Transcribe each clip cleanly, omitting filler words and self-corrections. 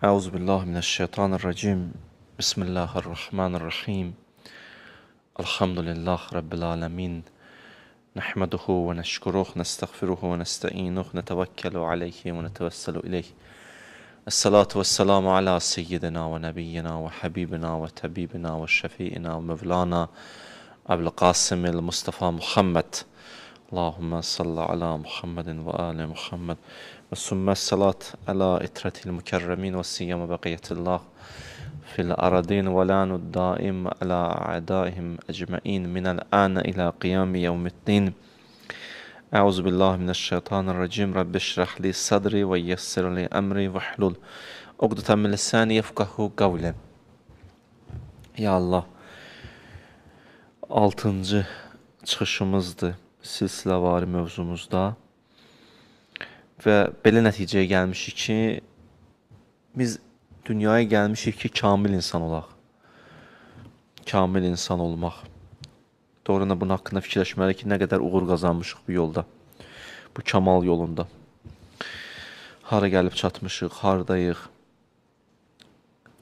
أعوذ بالله من الشيطان الرجيم بسم الله الرحمن الرحيم الحمد لله رب العالمين نحمده ونشكره نستغفره ونستعينه نتوكل عليه ونتوسل إليه الصلاة والسلام على سيدنا ونبينا وحبيبنا وطبيبنا وشفيئنا ومولانا أبو القاسم المصطفى محمد اللهم صل على محمد وآل محمد ثم الصلاة على إترة المكرمين والسيما بقية الله في الأرضين ولعن الدائم على أعدائهم أجمعين من الآن إلى قيام يوم الدين أعوذ بالله من الشيطان الرجيم رب اشرح لي صدري ويسر لي أمري واحلل عقدة من لساني يفقهوا قولي. Ya Allah, 6-cı çıxışımızdır silsiləvari mövzumuzda və belə nəticəyə gəlmişik ki, biz dünyaya gəlmişik ki, kamil insan olaq. Kamil insan olmaq. Doğrudan bunun haqqında fikirləşməliyik ki, nə qədər uğur qazanmışıq bu yolda, bu kamal yolunda. Hara gəlib çatmışıq, haradayıq.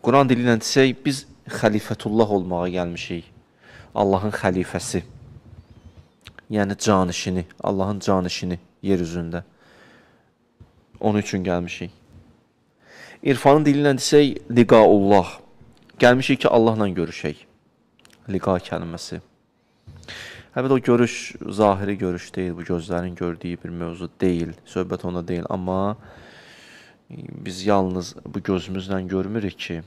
Quran dili ilə desək, biz xəlifətullah olmağa gəlmişik. Allahın xəlifəsi. Yəni canişini, Allahın canişini yer üzündə. Onun üçün gəlmişik. İrfanın dili ilə desək, liqaullah. Gəlmişik ki, Allahla görüşək. Liqa kəlməsi. Həbət o görüş, zahiri görüş deyil, bu gözlərin gördüyü bir mövzu deyil, söhbət onda deyil. Amma biz yalnız bu gözümüzlə görmürük ki,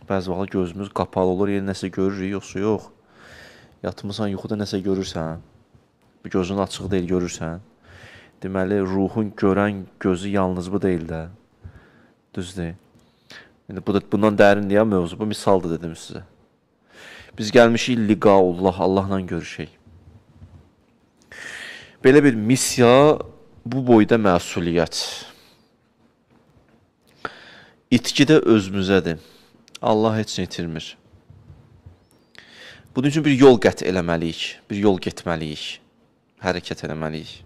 bəzi vaxt gözümüz qapalı olur, yer nəsə görürük, yoxsa yox. Yatmısan, yuxuda nəsə görürsən, bu gözün açıq deyil, görürsən. Deməli, ruhun görən gözü yalnız bu deyil də. Düzdür. Bu da bundan dərin deyə mövzu, bu misaldır dedim sizə. Biz gəlmişik liqaullah, Allahla görüşək. Belə bir missiya, bu boyda məsuliyyət. İtki də özümüzədir. Allah heç nə itirmir. Bunun üçün bir yol qət eləməliyik, bir yol getməliyik, hərəkət eləməliyik.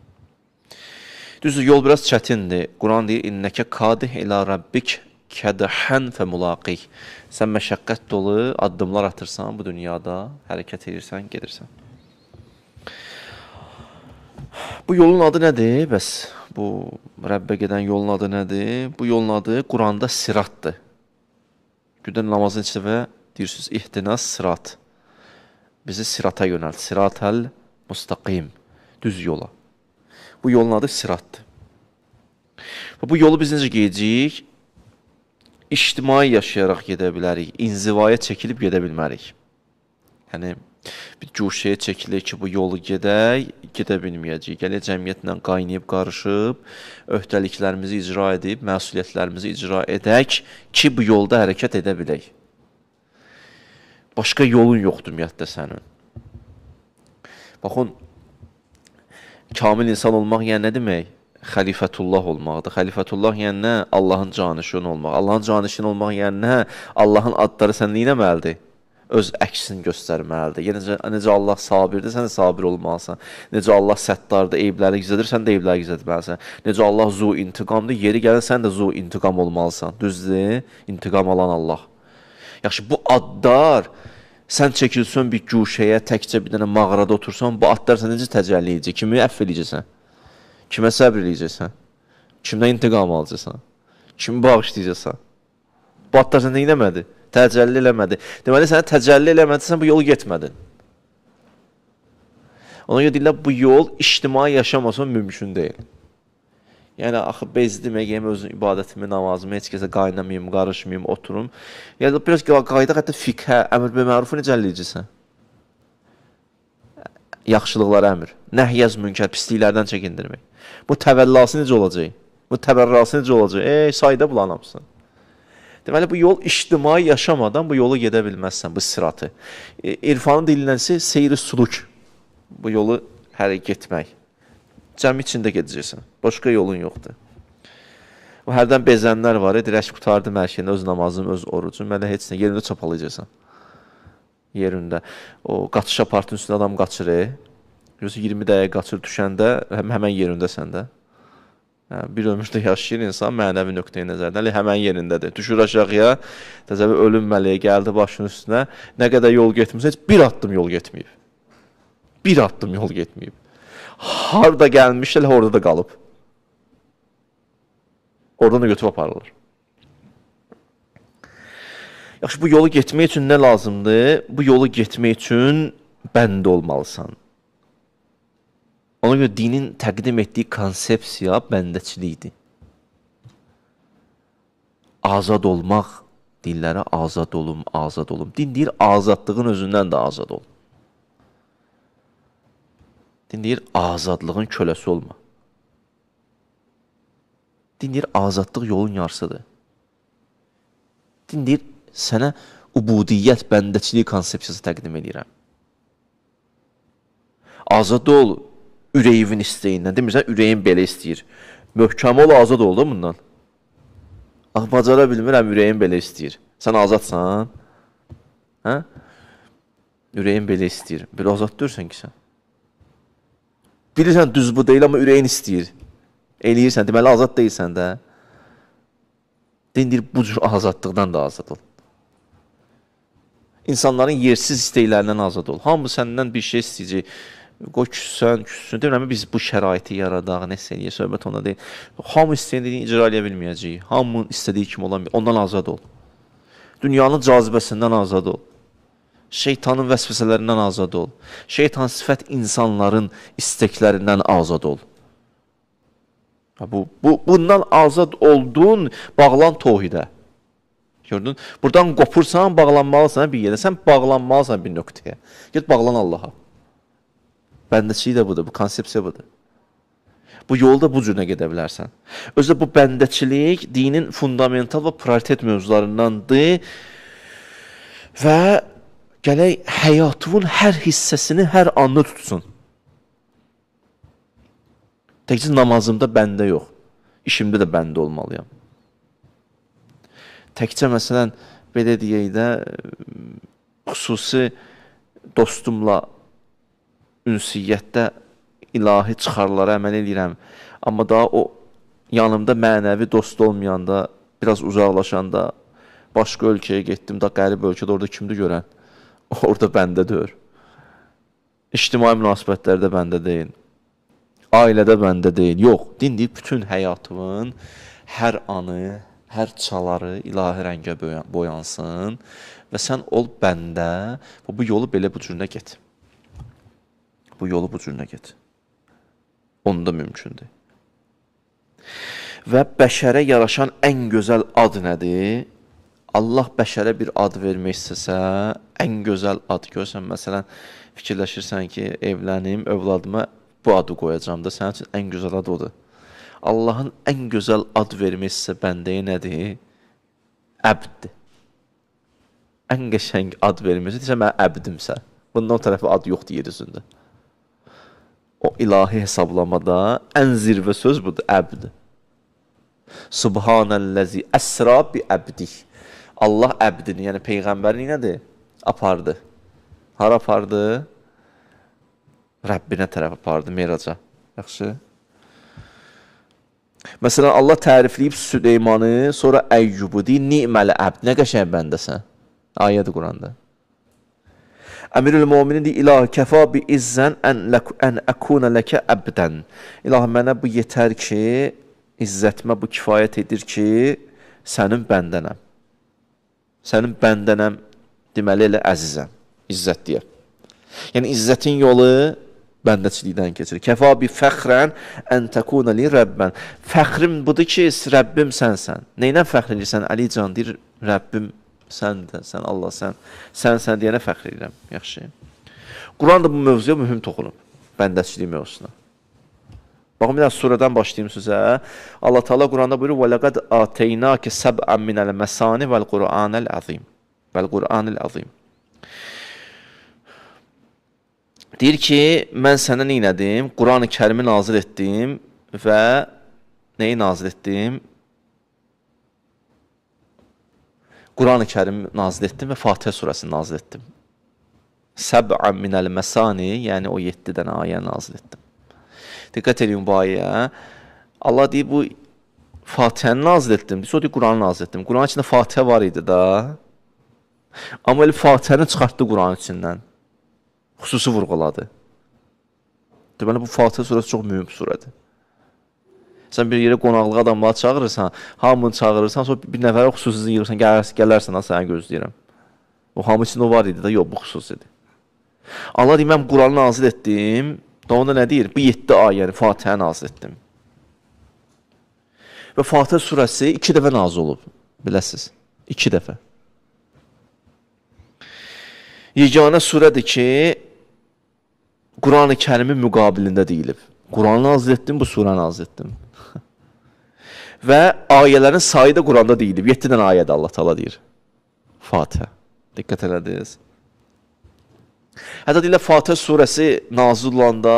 Düzdür, yol biraz çətindir. Quran deyir, innəkə kadih ilə rabbik kədəhən fə mulaqih. Sən məşəqqət dolu addımlar atırsan bu dünyada, hərəkət edirsən, gedirsən. Bu yolun adı nədir? Bəs bu Rəbbə gedən yolun adı nədir? Bu yolun adı Quranda siratdır. Gündən namazın içində deyirsiniz, ihtinas sirat. Bizi sirata yönəlt. Siratəl mustaqim. Düz yola. Bu yolun adı siratdır. Bu yolu biz necə gedəcəyik? İctimai yaşayaraq gedə bilərik. İnzivaya çəkilib gedə bilmərik. Yəni, bir guşəyə çəkilir ki, bu yolu gedək, gedə bilməyəcəyik. Gələ cəmiyyətlə qaynayıb, qarışıb, öhdəliklərimizi icra edib, məsuliyyətlərimizi icra edək ki, bu yolda hərəkət edə bilək. Başqa yolun yoxdur ümumiyyətlə sənin. Baxın, kamil insan olmaq yəni nə demək? Xəlifətullah olmaqdır. Xəlifətullah yəni nə? Allahın canişini olmaq. Allahın canişini olmaq yəni nə? Allahın adları sən neynəməlidir? Öz əksini göstərməlidir. Yəni, necə Allah sabirdir, sən də sabir olmalısan. Necə Allah səttardır, eybləri gizlədir, sən də eybləri gizlətməlisən. Necə Allah zu intiqamdır, yeri gələn sən də zu intiqam olmalısan. Düzdür? İntiqam alan Allah. Yaxşı, bu adlar, sən çəkilsən bir guşəyə, təkcə bir dənə mağarada otursan, bu adlar sən necə təcəlli edəcək? Kimi əff eləyəcəksən? Kimə səbr eləyəcəksən? Kimdən intiqam alacaqsan? Kimi bağışlayacaqsan? Bu adlar sən neynəmədi? Təcəlli eləmədi. Deməli, sənə təcəlli eləmədi, sən bu yolu getmədin. Ona görə deyirlər, bu yol ictimai yaşamasın mümkün deyil. Yəni, axı, bezdim, yiyəm özün ibadətimi, namazımı, heç kəsə qaynamayım, qarışmayım, oturum. Yəni, biraz qaydaq hətta fiqhə, əmr və mərufu necə ələyəcəksən? Yaxşılıqlara əmr, nəhyəz münkər, pisliklərdən çəkindirmək. Bu təvəllası necə olacaq? Bu təbərrası necə olacaq? Sayda bulanamsın. Deməli, bu yol ictimai yaşamadan bu yolu gedə bilməzsən, bu siratı. İrfanın dilindənsə seyri suluk, bu yolu getmək. Cəmi içində gedəcəksən, başqa yolun yoxdur. Bu hərdən bezənlər var, dirək qutardım hər şeyini, öz namazım, öz orucum, mələ heç nə, yerində çapalayacaqsan. Yerində. O, qaçış apartın üstündə adam qaçır, 20 dəqiqə qaçır, düşəndə, həmən yerindəsən də. Bir ömürdə yaşayır insan mənəvi nöqteyi nəzərdən həmən yerindədir. Düşür aşağıya, təzə bir ölüm mələyi gəldi başının üstünə. Nə qədər yol getmirsə, heç bir addım yol getməyib. Bir addım yol getməyib. Harada gəlmiş, elə orada da qalıb. Oradan da götürüb aparılır. Yaxşı, bu yolu getmək üçün nə lazımdır? Bu yolu getmək üçün bəndə olmalısan. Ona görə dinin təqdim etdiyi konsepsiya bəndəçilikdir. Azad olmaq, dinlərə azad olum, azad olum. Din deyir, azadlığın özündən də azad ol. Din deyir, azadlığın köləsi olma. Din deyir, azadlıq yolun yarısıdır. Din deyir, sənə ubudiyyət, bəndəçilik konsepsiyası təqdim edirəm. Azad ol, ürəyimin istəyindən. Demirsən, ürəyin belə istəyir. Möhkəm ol, azad ol da bundan. Bacara bilmirəm, ürəyin belə istəyir. Sən azadsan? Hə? Ürəyin belə istəyir. Belə azad deyirsən ki sən. Bilirsən, düz bu deyil, amma ürəyin istəyir. Eləyirsən, deməli, azad deyilsən də. Din deyir, bu cür azadlıqdan da azad ol. İnsanların yersiz istəklərindən azad ol. Hamı səndən bir şey istəyəcək. Qoy küssün. Demirəm, biz bu şəraiti yaradaq, nəsə eləyək, söhbət ona deyil. Hamı istəyini icra eləyə bilməyəcəyik. Hamının istədiyi kimi olan, ondan azad ol. Dünyanın cazibəsindən azad ol. Şeytanın vəsvəsələrindən azad ol. Şeytan sifət insanların istəklərindən azad ol. Bundan azad oldun, bağlan tohidə. Gördün? Buradan qopursan, bağlanmalısan bir yerə. Sən bağlanmalısan bir nöqtəyə. Get, bağlan Allaha. Bəndəçilik də budur, bu konsepsiya budur. Bu yolda bu cürünə gedə bilərsən. Özdə bu bəndəçilik dinin fundamental və prioritet mövzularındandır və gələk həyatının hər hissəsini, hər anını tutsun. Təkcə namazımda bəndə yox, işimdə də bəndə olmalıyam. Təkcə məsələn, belə deyək də, xüsusi dostumla ünsiyyətdə ilahi çıxarlara əməl edirəm. Amma daha o yanımda mənəvi dost olmayanda, biraz uzaqlaşanda, başqa ölkəyə getdim, da qərib ölkədə orada kimdir görən? Orada bəndə deyir. İctimai münasibətlərdə bəndə deyil. Ailədə bəndə deyil. Yox, din deyil, bütün həyatımın hər anı, hər çaları ilahi rəngə boyansın və sən ol bəndə və bu yolu belə bu cürünə get. Bu yolu bu cürünə get. Onda mümkündür. Və bəşərə yaraşan ən gözəl ad nədir? Allah bəşərə bir ad vermək istəsə, ən gözəl ad görsən, məsələn, fikirləşirsən ki, evlənim, övladıma bu adı qoyacam da, sənin üçün ən gözəl ad odur. Allahın ən gözəl ad vermək istəsə bəndəyə nədir? Əbddir. Ən qəşəng ad vermək istəsə, mən əbdimsə. Bundan o tərəfə ad yoxdur yer üzündə. O ilahi hesablamada ən zirvə söz budur, əbd. Subhanəlləzi əsra bi əbdik. Allah əbdini, yəni Peyğəmbərin nədir? Apardı. Hara apardı? Rəbbinə tərəf apardı, Meraca. Yaxşı. Məsələn, Allah tərifləyib Süleymanı, sonra Əyyubu deyir, ni'məl əbd. Nə qəşəng bəndəsən? Ayədir Quranda. Əmirül-Müminin deyir, İlahi kəfa bi izzən ən əkunə ləkə əbdən. İlahi, mənə bu yetər ki, izzətimə bu kifayət edir ki, sənin bəndənəm. Sənin bəndənəm, deməli elə əzizəm, izzət deyər. Yəni, izzətin yolu bəndəçilikdən keçir. Kəfa bi fəxrən ən təkunə li Rəbbən. Fəxrim budur ki, Rəbbim sənsən. Neynə fəxr edirsən? Əli can deyir, Rəbbim səndir, sən Allah, sən deyənə fəxr edirəm. Yaxşı. Quran da bu mövzuya mühüm toxunub, bəndəçilik mövzusuna. Baxın, bir surədən başlayayım sizə. Allah Teala Quranda buyurur, وَلَقَدْ آتَيْنَاكِ سَبْعًا مِنَ الْمَسَانِ وَالْقُرْآنَ الْعَظِيمِ وَالْقُرْآنِ الْعَظِيمِ. Deyir ki, mən sənə neynədim? Quran-ı Kərimi nazil etdim və neyi nazil etdim? Quran-ı Kərimi nazil etdim və Fatihə surəsini nazil etdim. Səb'an minəl məsani, yəni o 7 dənə ayə nazil etdim. Diqqət edin bu ayəyə. Allah deyir, bu Fatihəni nazil etdim. Biz o deyir, Quranı nazil etdim. Quranın içində Fatihə var idi da. Amma elə Fatihəni çıxartdı Quranın içindən. Xüsusi vurğuladı. Deməli, bu Fatihə surəsi çox mühüm surədir. Sən bir yerə qonaqlığa adamları çağırırsan, hamını çağırırsan, sonra bir nəfərə xüsusi yığırsan, gələrsən, səni gözləyirəm. O hamı için o var idi da, yox, bu xüsusidir. Allah deyir, mən Quranı nazil etdim. Da onda nə deyir? Bu 7 ayəni Fatihə nazil etdim. Və Fatihə surəsi 2 dəfə nazil olub, biləsiniz. 2 dəfə. Yeganə surədir ki, Quran-ı Kərimin müqabilində deyilib. Quranı nazil etdim, bu surəni nazil etdim. Və ayələrin sayı da Quranda deyilib. 7 dənə ayədə Allah Taala deyir. Fatihə. Diqqət elədiniz. Hətta deyirlər, Fatihə surəsi nazil olanda,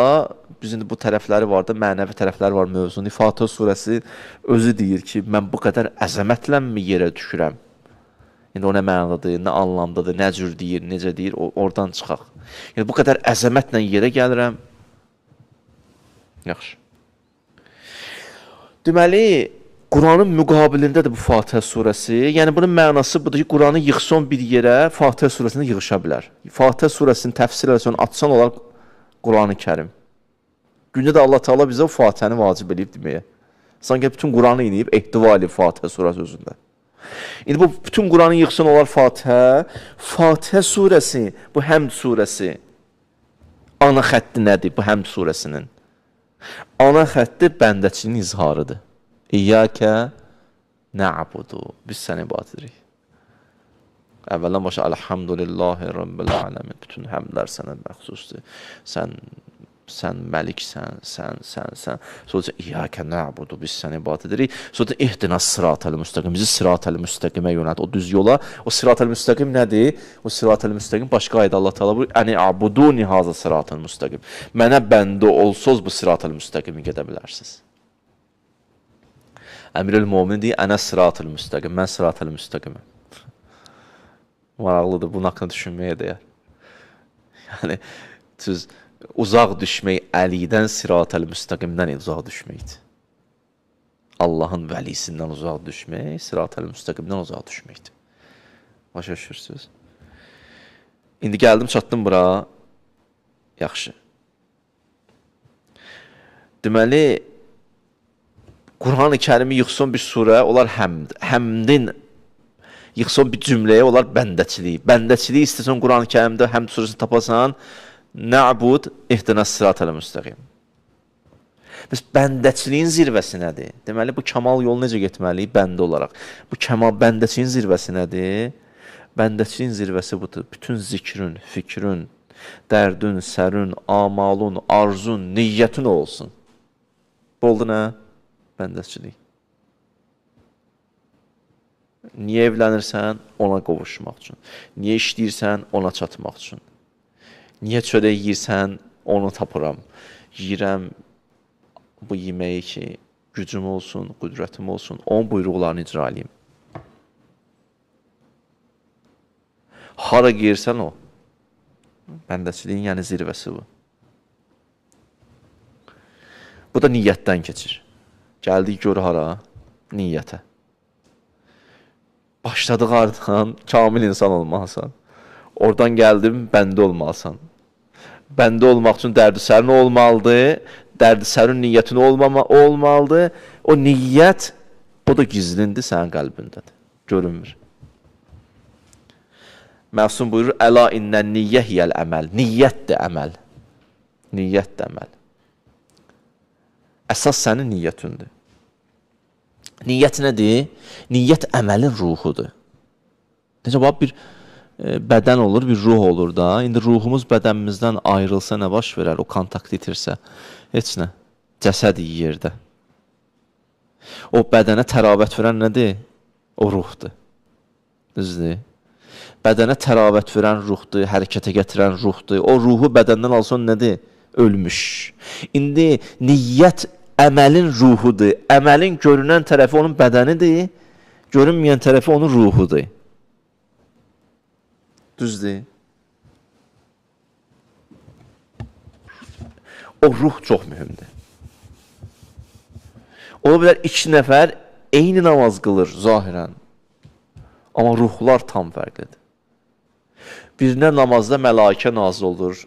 bizim bu tərəfləri var da, mənəvi tərəfləri var mövzunun. Fatihə surəsi özü deyir ki, mən bu qədər əzəmətlə mi yerə düşürəm? İndi o nə mənadır, nə anlamdadır, nə cür deyir, necə deyir, oradan çıxaq. Yəni, bu qədər əzəmətlə yerə gəlirəm. Yaxşı. Deməli, Quranın müqabilindədir bu Fatihə surəsi. Yəni, bunun mənası budur ki, Quranı yığsan bir yerə, Fatihə surəsində yığışa bilər. Fatihə surəsini təfsir eləsən, atsan olar Quran-ı Kərim. Gündə də Allah Teala bizə o Fatihəni vacib edib deməyə. Sanki bütün Quranı inəyib, ehtiva edib Fatihə surəsi özündə. İndi bu bütün Quranı yığsan olar Fatihə. Fatihə surəsi, bu Həmd surəsi. Ana xətti nədir bu Həmd surəsinin? Ana xətti bəndəçinin izharıdır. İyyəkə nə'budu. Biz səni ibadət edirik. Əvvəldən başa Elhamdülillahi Rabbil aləmin. Bütün həmdlər sənə məxsusdur. Sən məliksən, sən. Sonra İyyəkə nə'budu. Biz səni ibadət edirik. Sonra ihdinas sıratəl müstəqim. Bizi sıratəl müstəqimə yönəlt. O düz yola. O sıratəl müstəqim nədir? O sıratəl müstəqim başqa ayda Allah Teala buyurur. Əni abuduni hazə sıratəl müstəqim. Mənə bəndə olsuz bu sıratəl müstəqimi gedə bilərsiniz. Əmirül Mömin deyir, ənə sıratəl müstəqim. Mən sıratəl müstəqiməm. Maraqlıdır, bunun haqqında düşünməyə dəyər. Yəni, uzaq düşmək əlidən sıratəl müstəqimdən uzaq düşməkdir. Allahın vəlisindən uzaq düşmək, sıratəl müstəqimdən uzaq düşməkdir. Başa düşürsünüz? İndi gəldim, çatdım bura. Yaxşı. Deməli, Quran-ı Kərimi yıxson bir surə, onlar həmd. Həmdin yıxson bir cümləyə, onlar bəndəçilik. Bəndəçilik istəsən Quran-ı Kərimdə həmd surəsini tapasan, nə'bud ihdinəs sıratəl müstəqim. Biz bəndəçiliyin zirvəsi nədir? Deməli, bu kəmal yolu necə getməliyik? Bəndə olaraq. Bu kəmal bəndəçiliyin zirvəsi nədir? Bəndəçiliyin zirvəsi budur. Bütün zikrin, fikrin, dərdün, sərün, amalun, arzun, niyyətin olsun. Bu oldu nə? Bəndəçilik. Niyə evlənirsən? Ona qovuşmaq üçün. Niyə işləyirsən? Ona çatmaq üçün. Niyə çörək yiyirsən? Onu tapıram. Yiyirəm bu yeməyi ki, gücüm olsun, qüdrətim olsun, onun buyruqlarını icra edeyim. Hara giyirsən o? Bəndəçiliyin yəni zirvəsi bu. Bu da niyyətdən keçir. Gəldik gör hara? Niyyətə. Başladıq ardından kamil insan olmalısan. Oradan gəldim, bəndə olmalısan. Bəndə olmaq üçün dərdi sərin olmalıdır. Dərdi sərin niyyətin olmalıdır. O niyyət, o da gizlindir sənin qəlbindədir. Görünmür. Məsum buyurur, əla innən niyyə hiyəl əməl. Niyyətdir əməl. Niyyətdir əməl. Əsas sənin niyyətindir. Niyyət nədir? Niyyət əməlin ruhudur. Necə, bir bədən olur, bir ruh olur da. İndi ruhumuz bədənimizdən ayrılsa nə baş verər? O kontakt itirsə, heç nə. Cəsəd yerdə. O bədənə təravət verən nədir? O ruhdur. Düzdür? Bədənə təravət verən ruhdur, hərəkətə gətirən ruhdur. O ruhu bədəndən alsan nədir? Ölmüş. İndi niyyət əməlin ruhudur. Əməlin görünən tərəfi onun bədənidir, görünməyən tərəfi onun ruhudur. Düzdür? O ruh çox mühümdür. Ola bilər 2 nəfər eyni namaz qılır zahirən. Amma ruhlar tam fərqlidir. Birinə namazda mələikə nazil olur.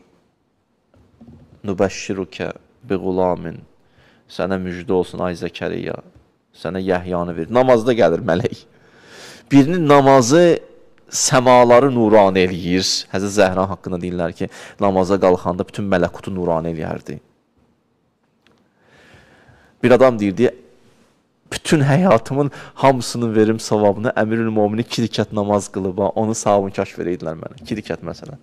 Nübəşşirukə biğulamin. Sənə müjdə olsun ay Zəkəriyya. Sənə Yəhyanı verir. Namazda gəlir mələk. Birinin namazı səmaları nurani eləyir. Həzrət Zəhra haqqında deyirlər ki, namaza qalxanda bütün mələkutu nurani eləyərdi. Bir adam deyirdi, bütün həyatımın hamısını verim savabını Əmirül-Möminin 2 rükət namaz qılıb, onun savabını kəşf verəydilər mənə. 2 rükət məsələn.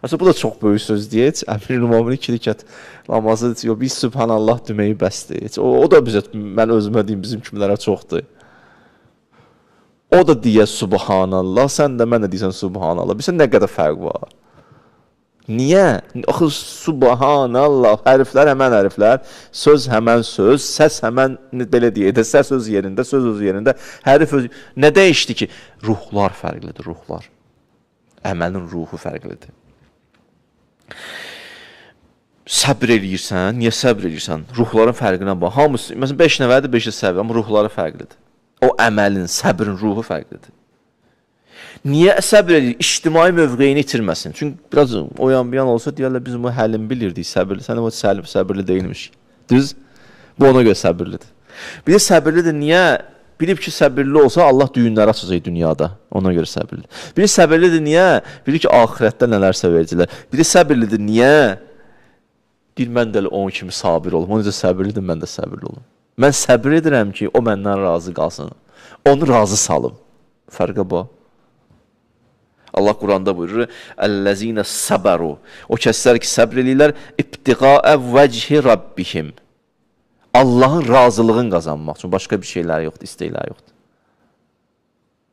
Aslında bu da çox böyük söz deyək. Əmirül-Möminin 2 rükət namazı, biz Sübhanallah deməyi bəsdir. O da bizə, mən özümə deyim, bizim kimlərə çoxdur. O da deyə Subhanallah, sən də mən də deyirsən Subhanallah. Bilsən nə qədər fərq var? Niyə? Axı Subhanallah, hərflər həmən hərflər, söz həmən söz, səs həmən belə deyək, səs öz yerində, söz öz yerində, hərf öz... Nə dəyişdi ki? Ruhlar fərqlidir, ruhlar. Əməlin ruhu fərqlidir. Səbr eləyirsən, niyə səbr eləyirsən? Ruhların fərqinə bax. Hamısı, məsələn, 5 nəvədir, 5-i səbr, amma ruhları fərqlidir. O əməlin, səbrin ruhu fərqlidir. Niyə səbr edir? İctimai mövqeyini itirməsin. Çünki biraz o yan-bir yan olsa deyərlər, biz bunu həlim bilirdik, səbirli. Sən o səbirli deyilmiş. Düz? Bu ona görə səbirlidir. Bir də səbirlidir, niyə? Bilib ki, səbirli olsa Allah düyünləri açacaq dünyada. Ona görə səbirlidir. Biri səbirlidir, niyə? Bilir ki, axirətdə nələrsə verəcəklər. Biri səbirlidir, niyə? Deyir, mən də onun kimi sabir olum. O necə səbirlidir, mən də səbirli olum. Mən səbir edirəm ki, o məndən razı qalsın. Onu razı salım. Fərqə bax. Allah Quranda buyurur, Əl-ləzinə səbəru. O kəslər ki, səbr eləyirlər, İbtiqaə vəchi Rabbihim. Allahın razılığını qazanmaq üçün. Başqa bir şeylər yoxdur, istəklər yoxdur.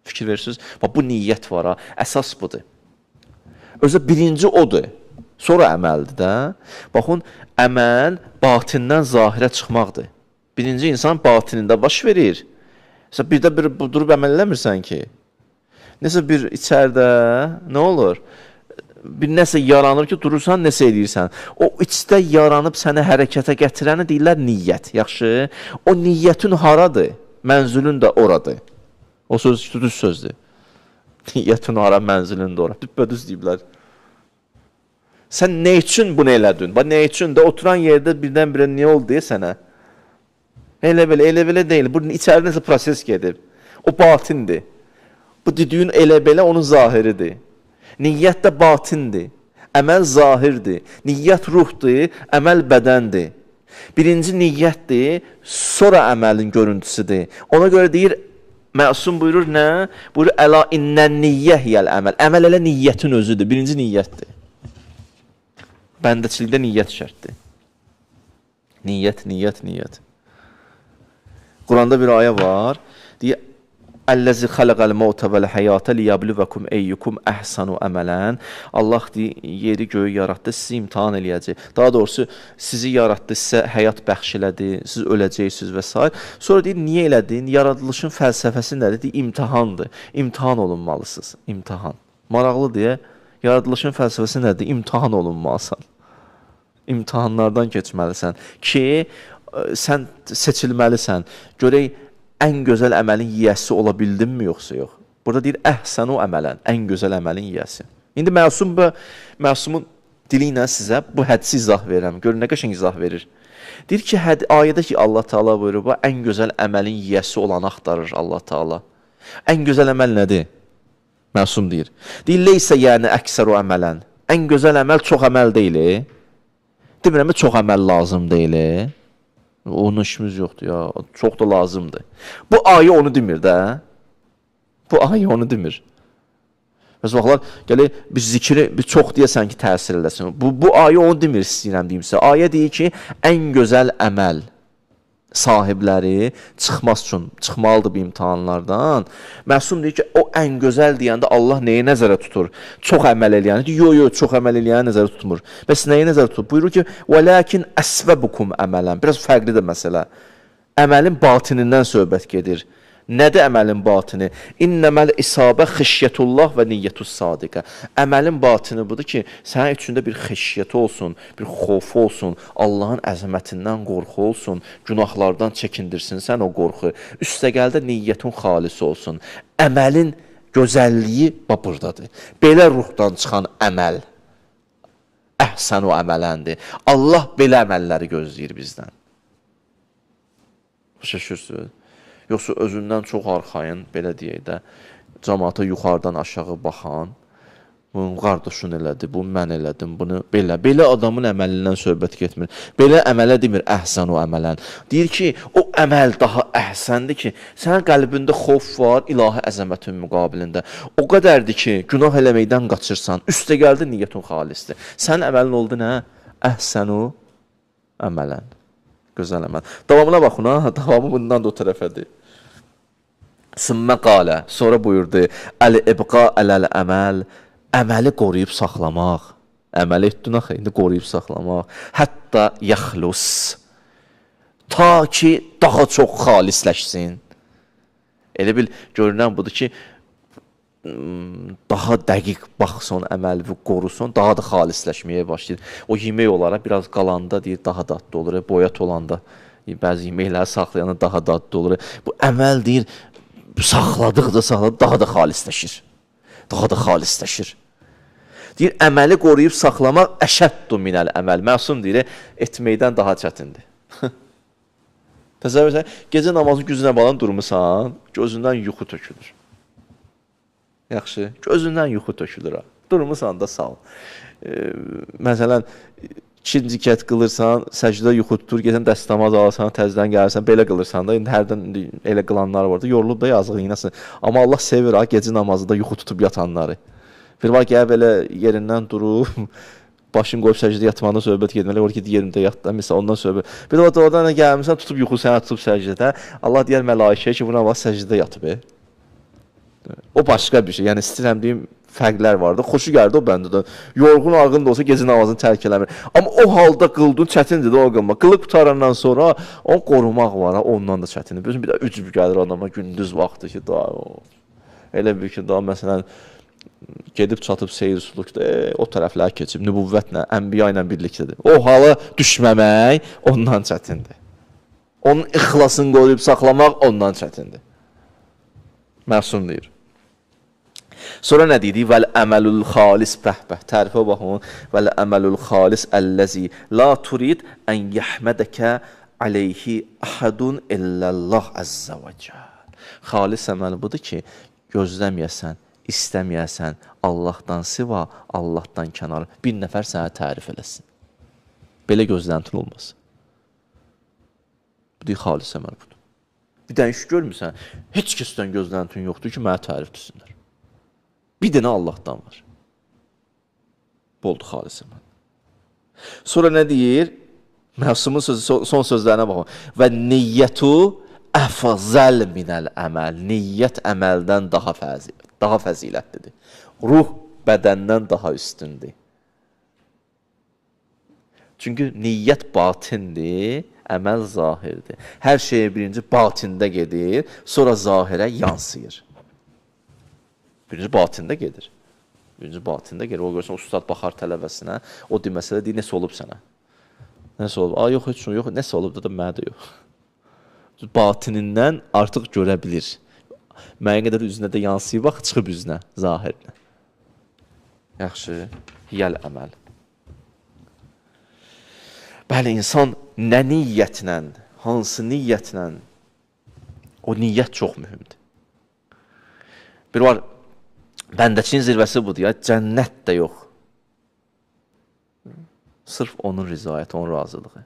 Fikir verirsiniz? Bax, bu niyyət var ha. Əsas budur. Özə birinci odur. Sonra əməldir də. Baxın, əməl batindən zahirə çıxmaqdır. Birinci insan batinində baş verir. Bir də durub əməl eləmirsən ki. Nəsə bir içərdə, nə olur? Bir nəsə yaranır ki, durursan, nəsə edirsən. O içdə yaranıb səni hərəkətə gətirəni deyirlər niyyət, yaxşı? O niyyətin haradır? Mənzülün də oradır. O söz düz sözdür. Niyyətin hara, mənzülün də ora. Düz deyiblər. Sən nə üçün bunu elədin? Nə üçün də oturan yerdə birdən-birə niyə oldu deyə sənə? Elə belə deyil. Bunun içəri nəsə proses gedir. O batindir. Bu dediyin elə-belə onun zahiridir. Niyyət də batindir. Əməl zahirdir. Niyyət ruhdur, əməl bədəndir. Birinci niyyətdir, sonra əməlin görüntüsüdür. Ona görə deyir, Məsum buyurur nə? Buyurur, əla innən niyyəh yəl əməl. Əməl elə niyyətin özüdür. Birinci niyyətdir. Bəndəçilikdə niyyət şərtdir. Niyyət. Quranda bir ayə var. Deyir, Əlləzi xaləqəl mevtə vəl həyatə liyəblüvəkum eyyukum əhsanu əmələn. Allah deyir, yeri göyü yaratdı, sizi imtihan eləyəcək. Daha doğrusu, sizi yaratdı, sizə həyat bəxş elədi, siz öləcəksiniz və s. Sonra deyir, niyə elədin? Yaradılışın fəlsəfəsi nədir? Deyir, imtihandır. İmtihan olunmalısınız. İmtihan. Maraqlı deyə, yaradılışın fəlsəfəsi nədir? İmtihan olunmalısan. İmtihanlardan keçməlisən ki, sən seçilməlisən. Görək, ən gözəl əməlin yiyəsi ola bildinmi, yoxsa yox? Burada deyir, əhsənu əmələn, ən gözəl əməlin yiyəsi. İndi Məsumun dili ilə sizə bu hədisi izah verirəm. Görün, nə qəşəng izah verir. Deyir ki, ayədə ki, Allah Teala buyurur, bu ən gözəl əməlin yiyəsi olanı axtarır Allah Teala. Ən gözəl əməl nədir? Məsum deyir. Deyir, leysə yəni əksəru əmələn. Ən gözəl əməl çox əməl deyil. Demirəm, çox əməl lazım deyil. Onun işimiz yoxdur ya, çox da lazımdır. Bu ayə onu demir də. Bu ayə onu demir. Məsələn, vaxtlar, gələk, biz zikri çox deyəsən ki, təsir eləsin. Bu ayə onu demir, istəyirəm deyim sizə. Ayə deyir ki, ən gözəl əməl sahibləri çıxmalıdır bu imtihanlardan. Məsum deyir ki, o ən gözəl deyəndə Allah nəyi nəzərə tutur? Çox əməl eləyəni deyir, yox, çox əməl eləyəni nəzərə tutmur. Bəs nəyi nəzərə tutur? Buyurur ki, وَلَكِنْ أَسْوَبُكُمْ əmələn. Biraz fərqlidir məsələ. Əməlin batinindən söhbət gedir. Nədir əməlin batini? İnnəməl isabə xişyətullah və niyyətus sadiqə. Əməlin batini budur ki, sənin içində bir xişyəti olsun, bir xofu olsun, Allahın əzəmətindən qorxu olsun, günahlardan çəkindirsin sən o qorxu. Üstəgəldə niyyətin xalisi olsun. Əməlin gözəlliyi buradadır. Belə ruhdan çıxan əməl əhsənu əmələndir. Allah belə əməlləri gözləyir bizdən. Şaşırsınız. Yoxsa özündən çox arxayın, belə deyək də, cəmaata yuxarıdan aşağı baxan, bunun qardaşın elədi, bu mən elədim, bunu belə. Belə adamın əməlindən söhbət getmir. Belə əmələ demir, əhsən o əmələn. Deyir ki, o əməl daha əhsəndir ki, sənin qəlbində xof var, ilahi əzəmətin müqabilində. O qədərdir ki, günah eləməkdən qaçırsan, üstə gəldi niyyətin xalisdir. Sənin əməlin oldu nə? Əhsən o əmələn. Gözəl əməl. Davamına baxın, ha? Davamı bundan da o tərəfədir. Sümmə qalə, sonra buyurdu, əl-ibqa ələl-əməl, əməli qoruyub saxlamaq. Əməli etdin axı, indi qoruyub saxlamaq. Hətta yaxlus, ta ki, daha çox xalisləşsin. Elə bil, görünən budur ki, daha dəqiq baxsın, əməli qorusun, daha da xalisləşməyə başlayır. O yemək olaraq biraz qalanda deyir, daha dadlı olur, boyat olanda, bəzi yeməkləri saxlayanda daha dadlı olur. Bu əməl deyir, saxladıqca daha da xalisləşir. Daha da xalisləşir. Deyir, əməli qoruyub saxlamaq əşəddu minəl əməl. Məsum deyir, etməkdən daha çətindir. Təsəvvür edirsən, gecə namazın gücünə balan durmusan, gözündən yuxu tökülür. Yaxşı, gözündən yuxu tökülür. Durmusan da sağ ol. Məsələn, ikinci kət qılırsan, səcdə yuxu tutur, gəlsən dəstəmaz alırsan, təzdən gəlirsən, belə qılırsan da, indi hərdən elə qılanlar var da, yorulub da yazıq iynəsin. Amma Allah sevir ha, gecə namazında yuxu tutub yatanları. Bir var gəl belə yerindən durub, başın qoyub səcdə yatmanda söhbət gedməli, or ki, yerində yatda, misal ondan söhbət. Bir də oradan gəlmirsən, tutub yuxu sənə tutub səcdə. Allah deyər mələikəyə ki, buna bax səcdə yatıb. O başqa bir şey, yəni istəyirəm deyim, fərqlər vardı. Xoşu gəldi o bəndə də. Yorğun, arğın da olsa gecə namazını tərk eləmir. Amma o halda qıldın, çətindir də o qılmaq. Qılıb qutarandan sonra onu qorumaq var, ondan da çətindir. Biliyorsun, bir də ücb gəlir adama gündüz vaxtı ki, daha elə bir ki, daha məsələn, gedib çatıb seyir sulukda, o tərəflər keçib, nübüvvətlə, ənbiya ilə birlikdədir. O hala düşməmək ondan çətindir. Onun ixlasını qoruyub saxlamaq ondan çətindir. Məsum deyir. Sonra nə deyir? Vəl-əməlul xalis bəhbəh. Tərifə baxın. Vəl-əməlul xalis əlləzi la turid ən yəhmədəkə aleyhi əhədun illəllah əzzə və cəl. Xalis əməl budur ki, gözləməyəsən, istəməyəsən, Allahdan siva, Allahdan kənar bir nəfər sənə tərif eləsin. Belə gözləntin olmaz. Bu deyir, xalis əməl budur. Bir dənə iş görmürsən, heç kəsdən gözləntin yoxdur ki, mənə tərif düşsünlər. Bir dənə Allahdan var. Boldu xalis əməl. Sonra nə deyir? Məsumun sözü, son sözlərinə baxın. Və niyyətu əfəzəl minəl əməl. Niyyət əməldən daha fəzilətlidir. Ruh bədəndən daha üstündür. Çünki niyyət batindir, əməl zahirdir. Hər şeyə birinci batində gedir, sonra zahirə yansıyır. Birinci batində gedir. Birinci batində gedir. O görürsən, ustad baxar tələbəsinə, o deməsə də deyir, nəsə olub sənə? Nəsə olub? Yox, heç yox, nəsə olub da mənə də yox. Batinindən artıq görə bilir. Mənə qədər üzünə də yansıyıb, bax, çıxıb üzünə, zahirinə. Yaxşı, yəl əməl. Bəli, insan nə niyyətlə, hansı niyyətlə, o niyyət çox mühümdür. Bir var, bəndəçinin zirvəsi budur ya, cənnət də yox. Sırf onun rizayəti, onun razılığı.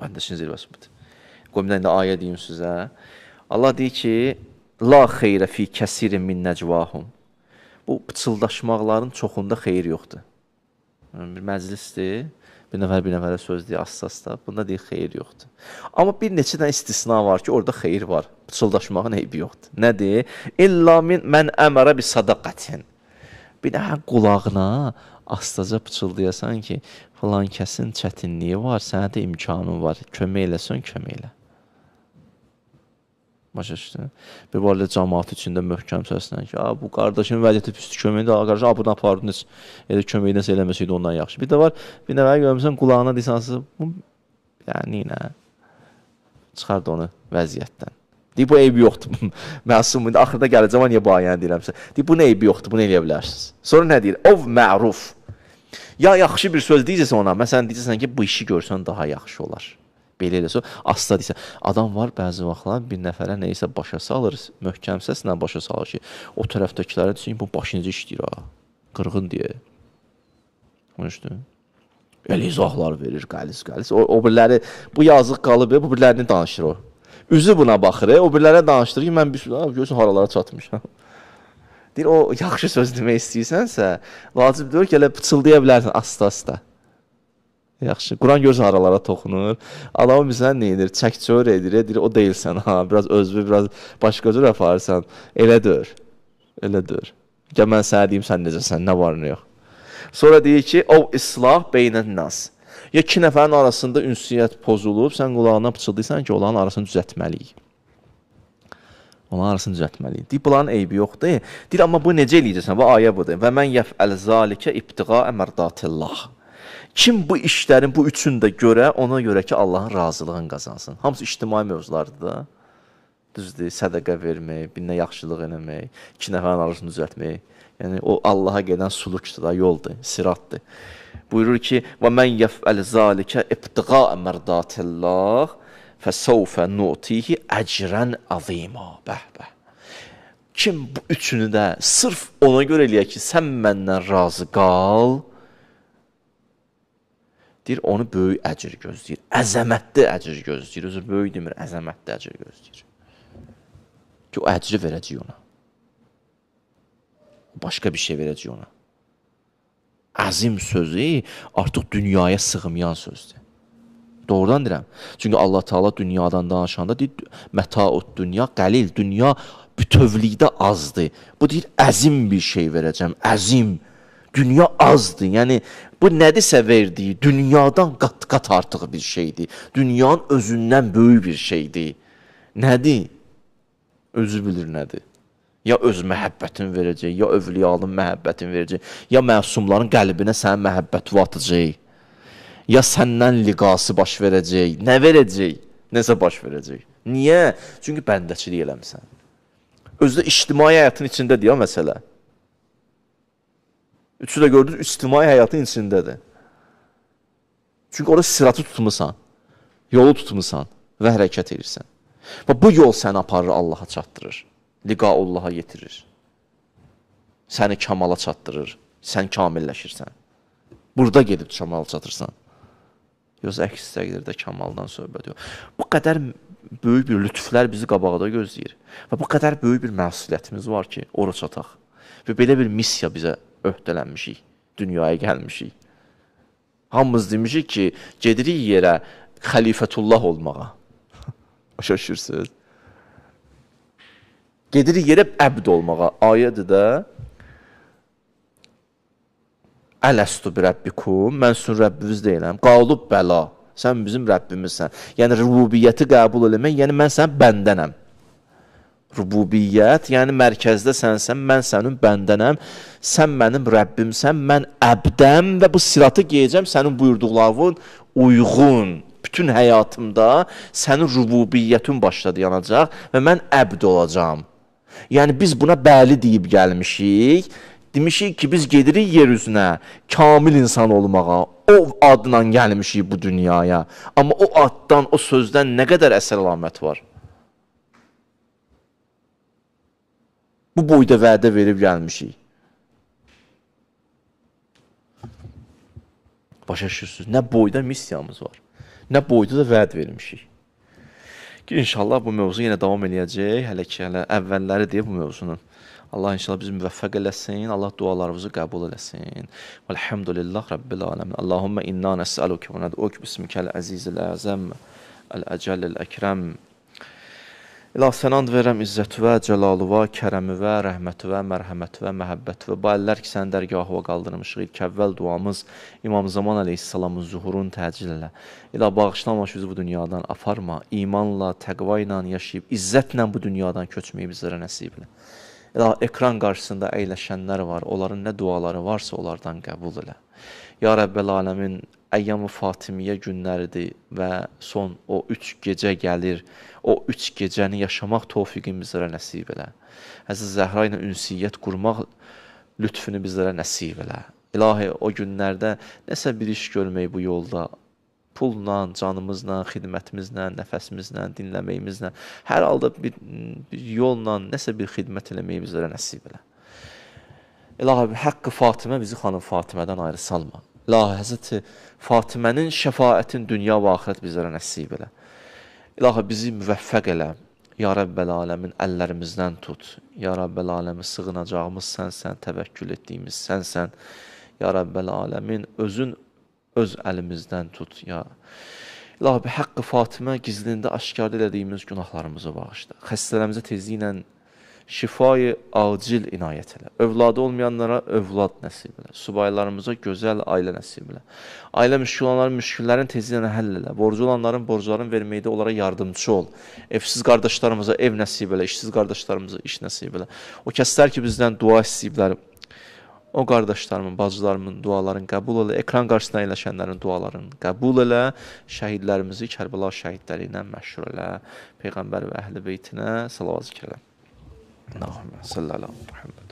Bəndəçinin zirvəsi budur. Qoyum da indi ayə deyim sizə. Allah deyir ki, la xeyrə fi kəsirin min nəcvahum. Bu pıçıldaşmaqların çoxunda xeyir yoxdur. Bir məclisdir, bir nəfərə söz deyir, assasda, bunda deyir, xeyir yoxdur. Amma bir neçə dənə istisna var ki, orada xeyir var. Pıçıldaşmağın eybi yoxdur. Nədir? İlla mən əmərə bir sadaqətin. Bir də qulağına astaca pıçıldayasan ki, falan kəsin çətinliyi var, sənə də imkanın var. Kömək eləsən, kömək elə. Başa düşdün? Bir barədə cəmaat içində möhkəm səslən ki, bu qardaşın vəziyyəti pisdir, köməyini də qardaş, bunu apardınız. Elə köməyi nəsə eləməsəydi ondan yaxşı. Bir də var, bir nəvə görmüsən qulağına desansı, bu yəni nə? Çıxardı onu vəziyyətdən. Deyib, bu eybi yoxdur. Məsum, axırda gələcəm, niyə bu ayəni deyirəmsə. Deyib, bu nə eybi yoxdur, bunu eləyə bilərsiniz. Sonra nə deyir? Ov məruf. Ya yaxşı bir söz deyəcəksən ona, məsələn deyəcəksən ki, bu işi görsən daha yaxşı olar. Belə eləsə, asla deyirsən. Adam var bəzi vaxtlar bir nəfərə neysə başa salır, möhkəm səslə başa salır ki, o tərəfdəkilərə desin ki, bu başınızı işləyir ha, qırğın deyə. Konuşdun? Elə izahlar verir, qəlis. O biriləri, bu yazıq qalıb, bu birilərini danışır o. Üzü buna baxır, o birilərə danışdırır ki, mən bir görürsən haralara çatmışam. Deyir, o yaxşı söz demək istəyirsənsə, vacibdir ki, elə pıçıldaya bilərsən asta-asta. Yaxşı, Quran görürsən aralara toxunur. Adamı bizdən neyinir? Çək-çör edir, o deyilsən, biraz özvü, biraz başqa cür aparırsan. Elə dör. Gəl mən sənə deyim, sən necəsən, nə var, nə yox. Sonra deyir ki, o islah beynən nas. Ya iki nəfərin arasında ünsiyyət pozulub, sən qulağına pıçıldıysan ki, onların arasını düzəltməliyik. Deyir, bunların eybi yoxdur. Deyir, amma bu necə eləyəcəksən? Bu ayə budur. Və mən yəfəl zalikə ibtiqa əmərdatillah. Kim bu işlərin, bu üçünü də görə, ona görə ki, Allahın razılığını qazansın. Hamısı ictimai mövzulardır da. Düzdür, sədəqə vermək, birinə yaxşılıq eləmək, iki nəfərin arasını düzəltmək. Yəni, o Allaha gedən sulukdur da, yoldur, siratdır. Buyurur ki, və mən yəfəl zalikə ibtiqa əmərdatillah fəsəvfə nutihi əcrən azima. Bəh. Kim bu üçünü də sırf ona görə eləyək ki, sən məndən razı qal, deyir, onu böyük əcr gözləyir. Əzəmətli əcr gözləyir. Özür böyük demir, əzəmətli əcr gözləyir. Ki, o əcri verəcək ona. Başqa bir şey verəcək ona. Əzim sözü artıq dünyaya sığmayan sözdür. Doğrudan deyirəm. Çünki Allah Teala dünyadan danışanda deyir, mətaut dünya qəlil, dünya bütövlükdə azdır. Bu deyir, əzim bir şey verəcəm, əzim. Dünya azdır, yəni bu nədirsə verdiyi, dünyadan qat-qat artıq bir şeydir. Dünyanın özündən böyük bir şeydir. Nədir? Özü bilir nədir. Ya öz məhəbbətini verəcək, ya övliyalın məhəbbətini verəcək, ya məsumların qəlbinə sənin məhəbbəti atacaq, ya səndən liqası baş verəcək, nə verəcək, nəsə baş verəcək. Niyə? Çünki bəndəçilik eləmirsən. Özü də ictimai həyatın içindədir ya məsələ. Üçü də gördünüz, ictimai həyatın içindədir. Çünki orada sıratı tutmusan, yolu tutmusan və hərəkət edirsən. Və bu yol səni aparır, Allaha çatdırır, liqaullaha yetirir. Səni kamala çatdırır, sən kamilləşirsən. Burada gedib kamala çatırsan. Yoxsa əks təqdirdə kamaldan söhbət yox. Bu qədər böyük bir lütflər bizi qabaqda gözləyir. Və bu qədər böyük bir məsuliyyətimiz var ki, ora çataq. Və belə bir missiya bizə öhdələnmişik, dünyaya gəlmişik. Hamımız demişik ki, gedirik yerə xəlifətullah olmağa. Başa düşürsünüz? Gedirik yerə əbd olmağa. Ayədir də, Ələstu bi Rəbbikum, mən sizin Rəbbiniz deyiləm. Qalub bəla, sən bizim Rəbbimizsən. Yəni, rububiyyəti qəbul eləmək, yəni mən sənin bəndənəm. Rububiyyət, yəni mərkəzdə sənsən, mən sənin bəndənəm, sən mənim Rəbbimsən, mən əbdəm və bu siratı geyəcəm sənin buyurduqlarının uyğun. Bütün həyatımda sənin rububiyyətin başladı yanacaq və mən əbd olacam. Yəni, biz buna bəli deyib gəlmişik. Demişik ki, biz gedirik yer üzünə, kamil insan olmağa, o adla gəlmişik bu dünyaya. Amma o addan, o sözdən nə qədər əsər əlamət var? Bu boyda vədə verib gəlmişik. Başa düşürsünüz, nə boyda missiyamız var, nə boyda da vəd vermişik. Ki, inşallah bu mövzu yenə davam edəcək, hələ ki, əvvəlləri deyə bu mövzunun. Allah inşallah bizi müvəffəq eləsin, Allah dualarımızı qəbul eləsin. Elhamdülillah Rabbil aləmin. Allahümmə inna nəsəlükə və nəd'uk bismikəl əzizil əzəm, əl-əcəl-əl-əkrəm. İlah sənad verəm izzətüvə, cəlalüvə, kərəmüvə, rəhmətüvə, mərhəmətüvə, məhəbbətüvə. Bu əllər ki, sənin dərgahıva qaldırmışıq. İlk əvvəl duamız İmam Zaman əleyhissalamın zuhurun təcil elə. İlah bağışlama ki, bizi bu dünyadan aparma. İmanla, təqva ilə yaşayıb, izzətlə bu dünyadan köçməyi bizlərə nəsib elə. İlah ekran qarşısında əyləşənlər var. Onların nə duaları varsa onlardan qəbul elə. Ya Rəbbəl aləmin, Əyyam-ı Fatimiyyə günləridir və son o 3 gecə gəlir. O 3 gecəni yaşamaq tövfiqini bizlərə nəsib elə. Həzrət Zəhra ilə ünsiyyət qurmaq lütfünü bizlərə nəsib elə. İlahi, o günlərdə nəsə bir iş görmək bu yolda, pulla, canımızla, xidmətimizlə, nəfəsimizlə, dinləməyimizlə, hər halda bir yolla nəsə bir xidmət eləməyi bizlərə nəsib elə. İlahi, Haqqı Fatimə bizi xanım Fatimədən ayrı salma. İlahi, Həzrəti Fatimənin şəfaətin dünya və axirət bizlərə nəsib elə. İlahi, bizi müvəffəq elə. Ya Rəbbəl aləmin, əllərimizdən tut. Ya Rəbbəl aləmin, sığınacağımız sənsən, təvəkkül etdiyimiz sənsən. Ya Rəbbəl aləmin, özün öz əlimizdən tut. Ya İlahi, bi Haqqı Fatimə gizlində aşkar elədiyimiz günahlarımızı bağışla. Xəstələrimizə tezliklə şifayı acil inayət elə. Övladı olmayanlara övlad nəsib elə. Subaylarımıza gözəl ailə nəsib elə. Ailə müşkül olanların müşküllərin tezliklə həll elə. Borcu olanların borclarını verməkdə onlara yardımcı ol. Evsiz qardaşlarımıza ev nəsib elə. İşsiz qardaşlarımıza iş nəsib elə. O kəslər ki, bizdən dua istəyiblər, o qardaşlarımın, bacılarımın dualarını qəbul elə. Ekran qarşısında əyləşənlərin dualarını qəbul elə. Şəhidlərimizi Kərbəla şəhidləri ilə məşhur elə. Peyğəmbər və əhl-i beytinə salavat zikr elə. Allahümme salli ala Muhammed.